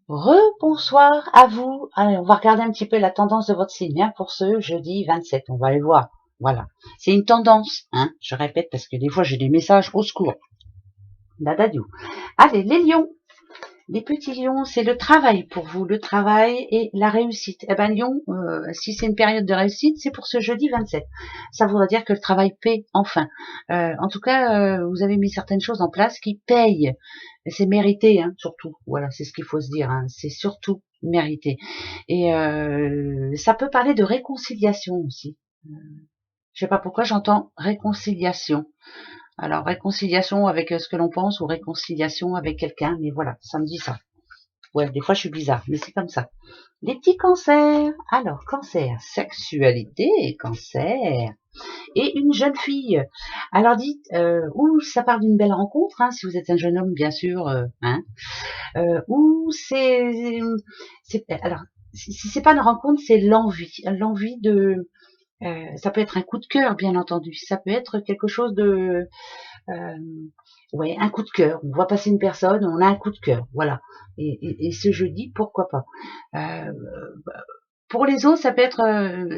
Rebonsoir à vous. Allez, on va regarder un petit peu la tendance de votre signe hein, pour ce jeudi 27. On va aller voir. Voilà. C'est une tendance, hein. Je répète parce que des fois j'ai des messages au secours. Dadadiou. Allez, les lions. Les petits lions, c'est le travail pour vous, le travail et la réussite. Eh ben Lion, si c'est une période de réussite, c'est pour ce jeudi 27. Ça voudrait dire que le travail paie enfin. En tout cas, vous avez mis certaines choses en place qui payent. Et c'est mérité, hein, surtout. Voilà, c'est ce qu'il faut se dire. Hein. C'est surtout mérité. Et ça peut parler de réconciliation aussi. Je sais pas pourquoi j'entends réconciliation. Alors, réconciliation avec ce que l'on pense ou réconciliation avec quelqu'un, mais voilà, ça me dit ça. Ouais, des fois je suis bizarre, mais c'est comme ça. Les petits cancers. Alors, cancer, sexualité, cancer. Et une jeune fille. Alors dites, ou ça parle d'une belle rencontre, hein, si vous êtes un jeune homme, bien sûr, hein, ou alors, si c'est pas une rencontre, c'est l'envie de, ça peut être un coup de cœur, bien entendu, ça peut être quelque chose de, euh, ouais, un coup de cœur. On voit passer une personne, on a un coup de cœur, voilà. Et ce jeudi, pourquoi pas. Euh, pour les autres, ça peut être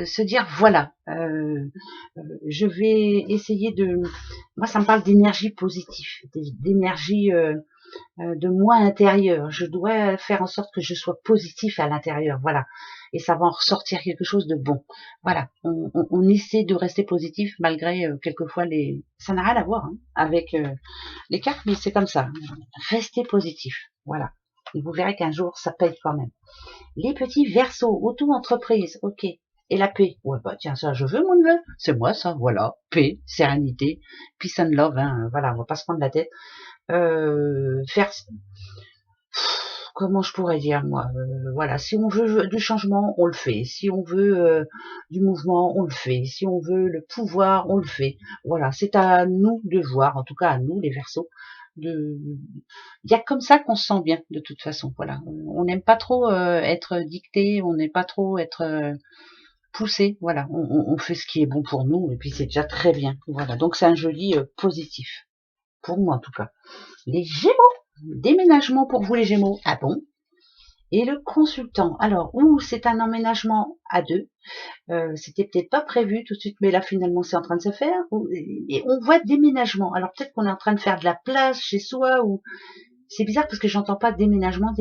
se dire voilà, je vais essayer de. Moi, ça me parle d'énergie positive, d'énergie de moi intérieur. Je dois faire en sorte que je sois positif à l'intérieur, voilà. Et ça va en ressortir quelque chose de bon. Voilà, on essaie de rester positif malgré quelquefois les. Ça n'a rien à voir hein, avec les cartes, mais c'est comme ça. Restez positif, voilà. Et vous verrez qu'un jour, ça paye quand même. Les petits versos, auto-entreprise, ok. Et la paix, ouais bah tiens ça je veux mon neveu, c'est moi ça, voilà, paix, sérénité, peace and love, hein, voilà, on va pas se prendre la tête. Faire, comment je pourrais dire moi, voilà, si on veut du changement, on le fait, si on veut du mouvement, on le fait, si on veut le pouvoir, on le fait, voilà, c'est à nous de voir, en tout cas à nous les versos, de, il y a comme ça qu'on se sent bien de toute façon, voilà, on n'aime pas trop être dicté, on n'aime pas trop être poussé, voilà, on fait ce qui est bon pour nous et puis c'est déjà très bien, voilà, donc c'est un joli positif, pour moi en tout cas. Les Gémeaux, déménagement pour vous les Gémeaux, ah bon? Et le consultant, alors, c'est un emménagement à deux, c'était peut-être pas prévu tout de suite, mais là finalement c'est en train de se faire, et on voit déménagement, alors peut-être qu'on est en train de faire de la place chez soi, ou c'est bizarre parce que j'entends pas déménagement,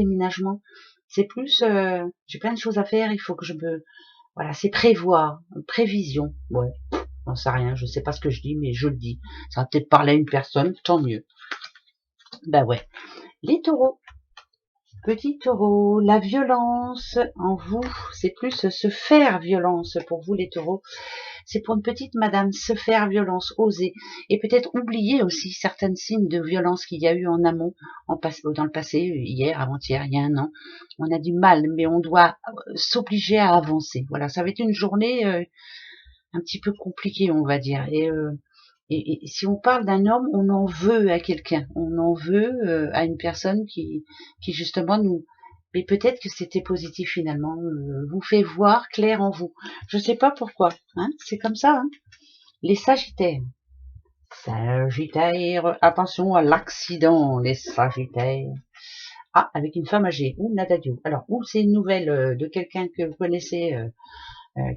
c'est plus, j'ai plein de choses à faire, il faut que je me, voilà, c'est prévoir, prévision, ouais, j'en sais rien, je sais pas ce que je dis, mais je le dis, ça va peut-être parler à une personne, tant mieux, bah ouais. Les taureaux, petit taureau, la violence en vous, c'est plus se faire violence pour vous les taureaux. C'est pour une petite madame se faire violence, oser, et peut-être oublier aussi certains signes de violence qu'il y a eu en amont, dans le passé, hier, avant-hier, il y a un an. On a du mal, mais on doit s'obliger à avancer. Voilà, ça va être une journée un petit peu compliquée, on va dire. Et si on parle d'un homme, on en veut à quelqu'un, on en veut à une personne qui justement nous. Mais peut-être que c'était positif finalement, vous fait voir clair en vous. Je sais pas pourquoi, hein, c'est comme ça. Hein. Les Sagittaires. Sagittaire, attention à l'accident, les Sagittaires. Ah, avec une femme âgée, ou Nadadio. Alors, ou c'est une nouvelle de quelqu'un que vous connaissez,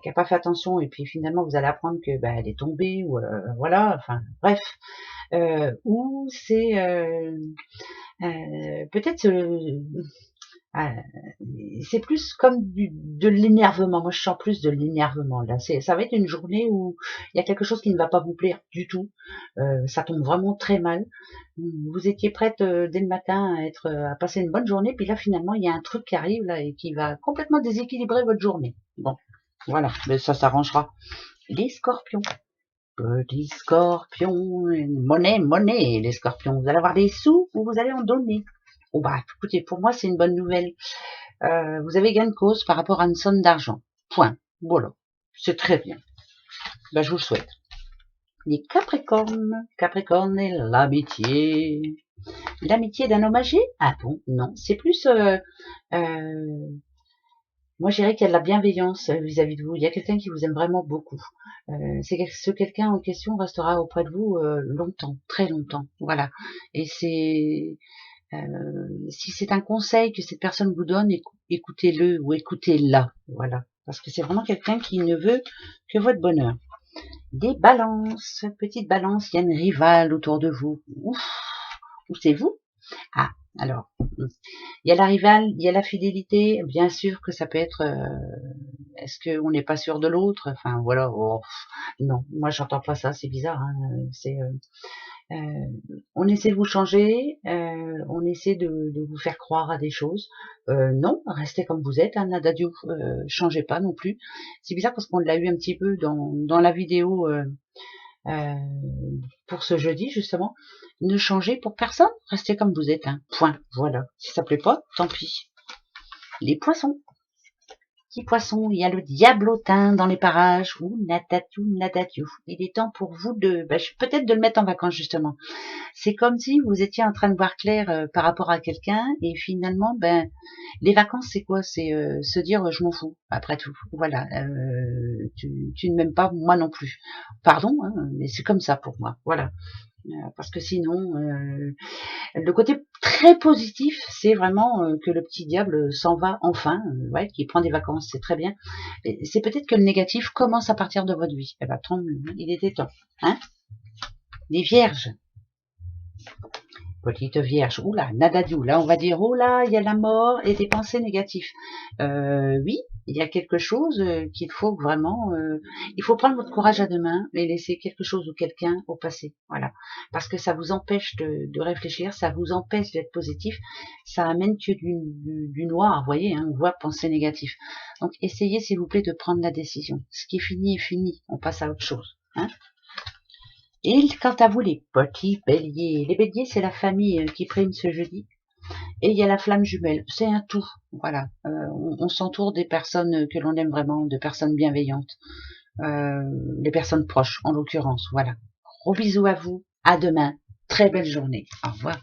qui a pas fait attention, et puis finalement vous allez apprendre que bah, elle est tombée, ou voilà, enfin bref. Ou c'est peut-être euh, c'est plus comme de l'énervement. Moi, je sens plus de l'énervement là. Ça va être une journée où il y a quelque chose qui ne va pas vous plaire du tout. Ça tombe vraiment très mal. Vous étiez prête dès le matin à passer une bonne journée, puis là finalement il y a un truc qui arrive là et qui va complètement déséquilibrer votre journée. Bon, voilà, mais ça s'arrangera. Les Scorpions. Petits scorpions, monnaie, les scorpions. Vous allez avoir des sous ou vous allez en donner. Bon bah, écoutez, pour moi c'est une bonne nouvelle. Vous avez gain de cause par rapport à une somme d'argent. Point. Voilà. C'est très bien. Bah, je vous le souhaite. Les Capricorne et l'amitié. L'amitié d'un homme âgé? Ah bon, non. C'est plus, euh, moi, je dirais qu'il y a de la bienveillance vis-à-vis de vous. Il y a quelqu'un qui vous aime vraiment beaucoup. Ce quelqu'un en question restera auprès de vous longtemps, très longtemps. Voilà. Et c'est Si c'est un conseil que cette personne vous donne, écoutez-le ou écoutez-la. Voilà. Parce que c'est vraiment quelqu'un qui ne veut que votre bonheur. Des balances, petite balance, il y a une rivale autour de vous. Ouf, ou c'est vous? Ah, alors, il y a la rivale, il y a la fidélité. Bien sûr que ça peut être. Est-ce qu'on n'est pas sûr de l'autre? Enfin voilà. Oh, non, moi j'entends pas ça. C'est bizarre. Hein, c'est. On essaie de vous changer, on essaie de vous faire croire à des choses. Non, restez comme vous êtes, hein, Nadadio, changez pas non plus. C'est bizarre parce qu'on l'a eu un petit peu dans la vidéo euh, pour ce jeudi justement. Ne changez pour personne, restez comme vous êtes. Hein. Point. Voilà. Si ça plaît pas, tant pis. Les poissons. Petit poisson, il y a le diablotin dans les parages. Ouh, natatu, natatu. Il est temps pour vous de, peut-être de le mettre en vacances justement. C'est comme si vous étiez en train de voir clair par rapport à quelqu'un et finalement, les vacances, c'est quoi? C'est se dire je m'en fous. Après tout, voilà. Tu ne m'aimes pas, moi non plus. Pardon, hein, mais c'est comme ça pour moi. Voilà. Parce que sinon, le côté très positif, c'est vraiment que le petit diable s'en va enfin, ouais, qu'il prend des vacances, c'est très bien. C'est peut-être que le négatif commence à partir de votre vie. Eh ben, tant mieux, il était temps. Hein, les vierges. Petite vierge, oula, nadadiou, là on va dire, oh là, il y a la mort et des pensées négatives. Oui, il y a quelque chose qu'il faut vraiment, il faut prendre votre courage à deux mains et laisser quelque chose ou quelqu'un au passé, voilà. Parce que ça vous empêche de réfléchir, ça vous empêche d'être positif, ça amène que du noir, vous voyez, hein, on voit pensée négative. Donc essayez s'il vous plaît de prendre la décision. Ce qui est fini, on passe à autre chose. Hein. Et quant à vous, les petits béliers, les béliers, c'est la famille qui prime ce jeudi. Et il y a la flamme jumelle, c'est un tout. Voilà, on s'entoure des personnes que l'on aime vraiment, de personnes bienveillantes, des personnes proches, en l'occurrence. Voilà. Gros bisous à vous, à demain, très belle journée. Au revoir.